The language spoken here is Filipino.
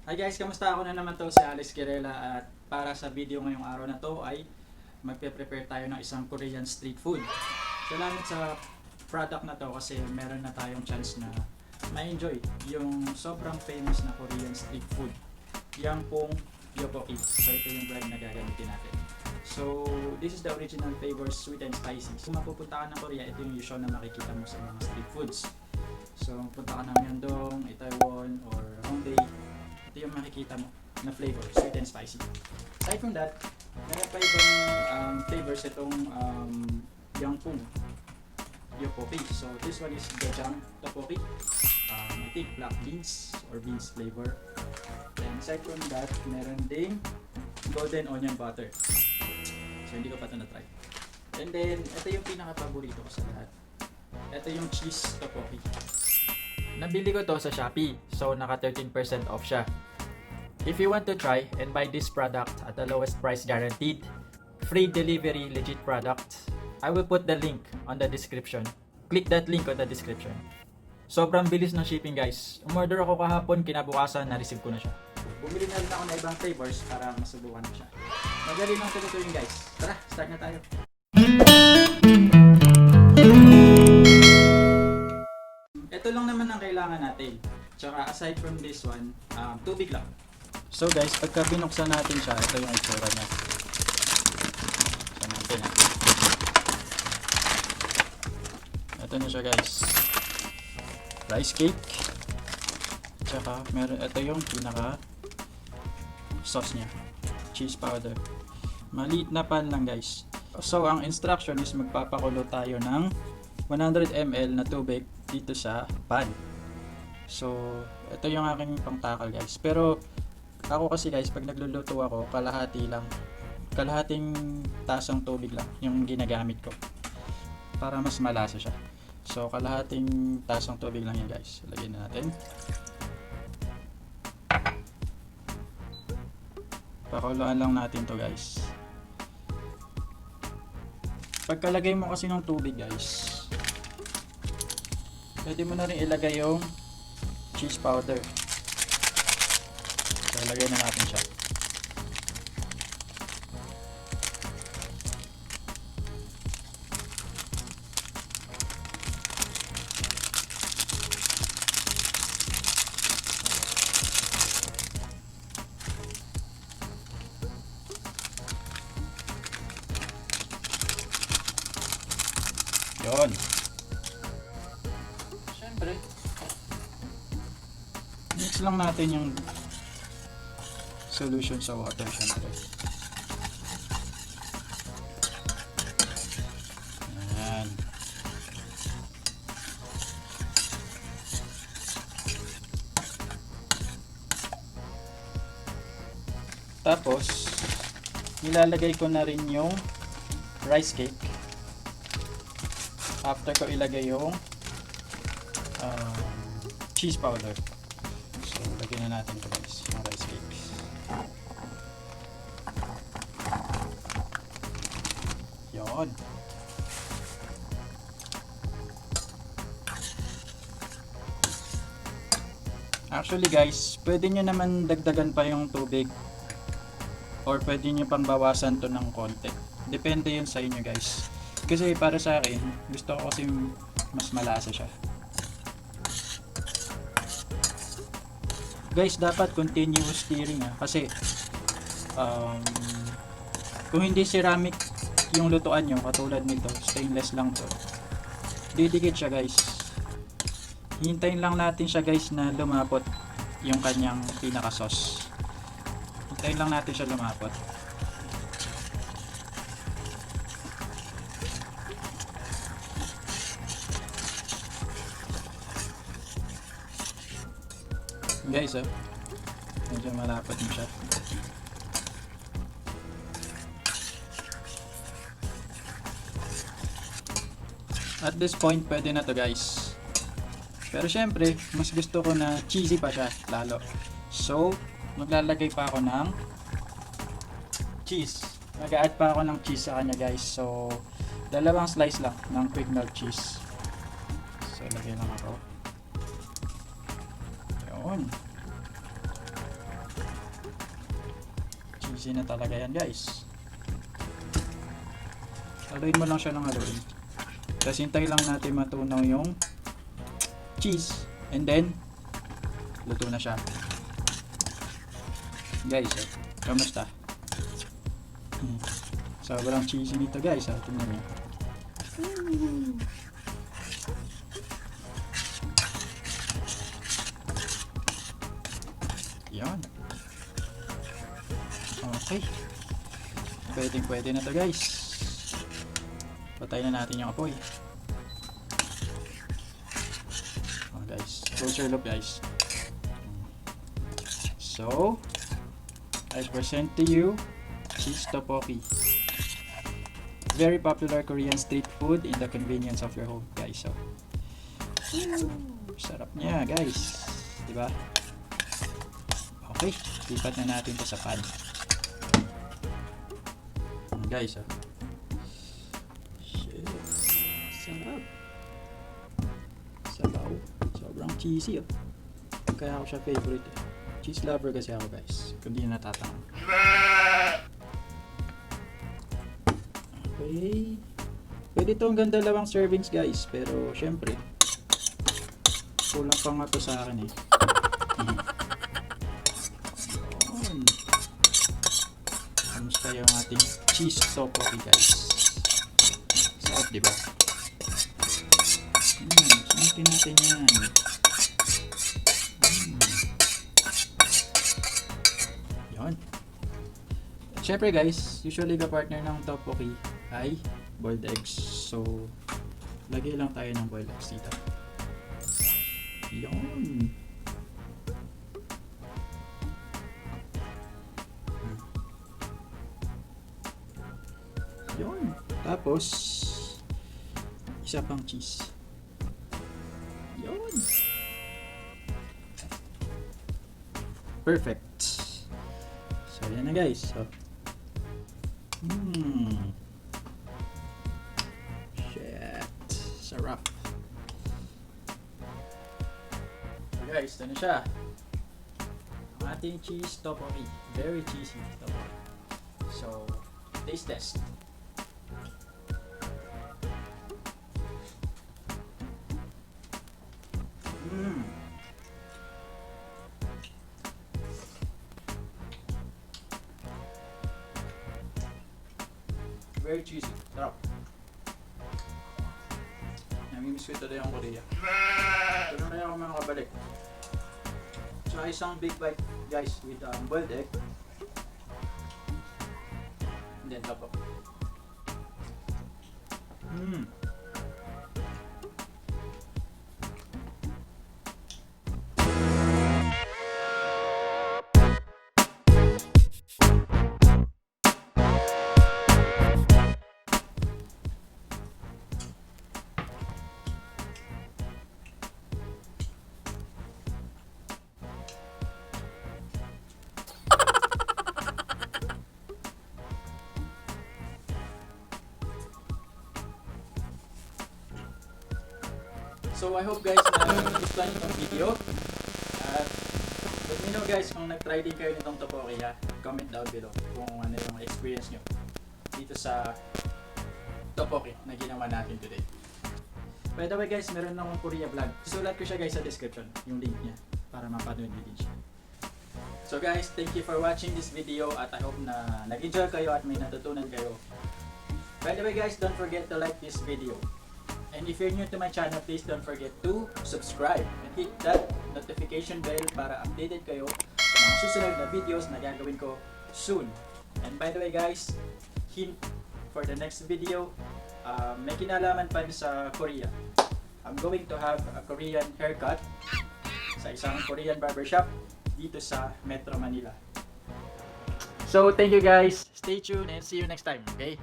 Hi guys, kamusta? Ako na naman to si Girella at para sa video ngayong araw na to ay magpe-prepare tayo ng isang Korean street food. Salamat sa product na to kasi meron na tayong chance na ma-enjoy yung sobrang famous na Korean street food, Young Poong Yopokki. So ito yung brand na gagamitin natin. So this is the original flavors, sweet and spicy. Kung mapupunta ka ng Korea, ito yung usual na makikita mo sa mga street foods. So punta ka ng Myeongdong, Itaewon, or Hongdae, ito yung makikita mo na flavor, sweet and spicy. Aside from that, meron pa ibang flavors itong Young Poong Tteokbokki. So this one is garae-tteok. I think black beans or beans flavor. And aside from that, meron ding golden onion butter. So hindi ko pa ito na-try. And then, ito yung pinaka-paborito ko sa lahat. Ito yung cheese tteokbokki. Nabili ko to sa Shopee, so naka 13% off siya. If you want to try and buy this product at the lowest price guaranteed, free delivery, legit product, I will put the link on the description. Click that link on the description. Sobrang bilis ng shipping guys. Umorder ako kahapon, kinabukasan na-receive ko na siya. Bumili na rin ako ng ibang flavors para masubukan ko siya. Madali lang tuloy guys. Tara, start na tayo. Ito lang naman ang kailangan natin. Tsaka aside from this one, tubig lang. So guys, pagka binuksan natin siya, ito yung itsura niya. Buksan natin ha. Ito na siya guys. Rice cake. Tsaka meron, ito yung pinaka sauce niya. Cheese powder. Maliit na pan lang guys. So ang instruction is magpapakulo tayo ng 100 ml na tubig dito sa pan. So ito yung aking pangtakal guys. Pero ako kasi guys, pag nagluluto ako, kalahati lang. Kalahating tasang tubig lang yung ginagamit ko. Para mas malasa siya. So kalahating tasang tubig lang yan guys. Lagyan na natin. Pakuluan lang natin to guys. Pagkalagay mo kasi ng tubig guys, pwede mo na rin ilagay yung cheese powder. So ilagay na natin siya. Yun. Siyempre, mix lang natin yung solution sa water siyempre. Ayan. Tapos, nilalagay ko na rin yung rice cake. After ko ilagay yung cheese powder. So, lagyan na natin ito guys, yung rice cake. Yun. Actually guys, pwede nyo naman dagdagan pa yung tubig or pwede nyo pang bawasan to ng konti. Depende yun sa inyo guys. Kasi para sa akin, gusto ko kasi mas malasa siya. Guys, dapat continuous stirring kasi kung hindi ceramic yung lutuan nyo, katulad nito, stainless lang to, didikit siya guys. Hintayin lang natin siya guys na lumapot yung kanyang pinaka sauce. Hintayin lang natin siya lumapot. Guys, medyo malapot mo siya. At this point, pwede na to guys. Pero syempre, mas gusto ko na cheesy pa siya, lalo. So, maglalagay pa ako ng cheese. Mag-add pa ako ng cheese sa kanya guys. So, dalawang slice lang ng quickmelt cheese. So, lagay lang ako. Yun. Easy na talaga yan guys. Haluin mo lang siya ng haluin. Tapos hintay lang natin matunaw yung cheese. And then, luto na siya. Guys, kamusta? Sobrang cheesy nito guys. Tingnan niyo. Yan. Okay. Pwede na to guys. Patayin na natin yung apoy. Oh guys, closer look guys. So, I present to you Cheese Topokki. Very popular Korean street food in the convenience of your home guys. So, sarap niya guys. Diba? Okay, lipat na natin to sa pan. Guys, shit. Sarap. Sabaw. Sobrang cheesy Kaya ako siya favorite Cheese lover kasi ako guys. Kung di natatanong. Okay. Pwede to hanggang 2 servings guys. Pero syempre, kulang pa nga to sa akin Kamusta yung ating cheese tteokbokki guys? Sarap diba? Sinitin natin yan. Yun. Syempre guys, usually the partner ng tteokbokki ay boiled eggs. So, lagay lang tayo ng boiled eggs dito. Yun. Yun. Tapos, isa pang cheese. Yun. Perfect. So, yan na guys. So, shit. Sarap. So guys, ito na siya. Ang ating cheese tteokbokki. Very cheesy tteokbokki. So, taste test. Very cheesy. Sarap. Namimiss ko talaga yung Korea. Ito na ako mga kabalik. So, isang big bite guys with boiled egg. And then top up. So I hope guys na nagustuhan itong video. At let me know guys kung nag-try din kayo nitong tteokbokki ha. Comment down below kung ano yung experience nyo dito sa tteokbokki na ginawa natin today. By the way guys, meron akong Korea vlog. Susulat ko siya guys sa description, yung link niya, para mapanood nyo din siya. So guys, thank you for watching this video at I hope na nag-enjoy kayo at may natutunan kayo. By the way guys, don't forget to like this video. And if you're new to my channel, please don't forget to subscribe and hit that notification bell para updated kayo sa mga susunod na videos na gagawin ko soon. And by the way guys, hint for the next video, may kinalaman pa sa Korea. I'm going to have a Korean haircut sa isang Korean barbershop dito sa Metro Manila. So thank you guys, stay tuned and see you next time, okay?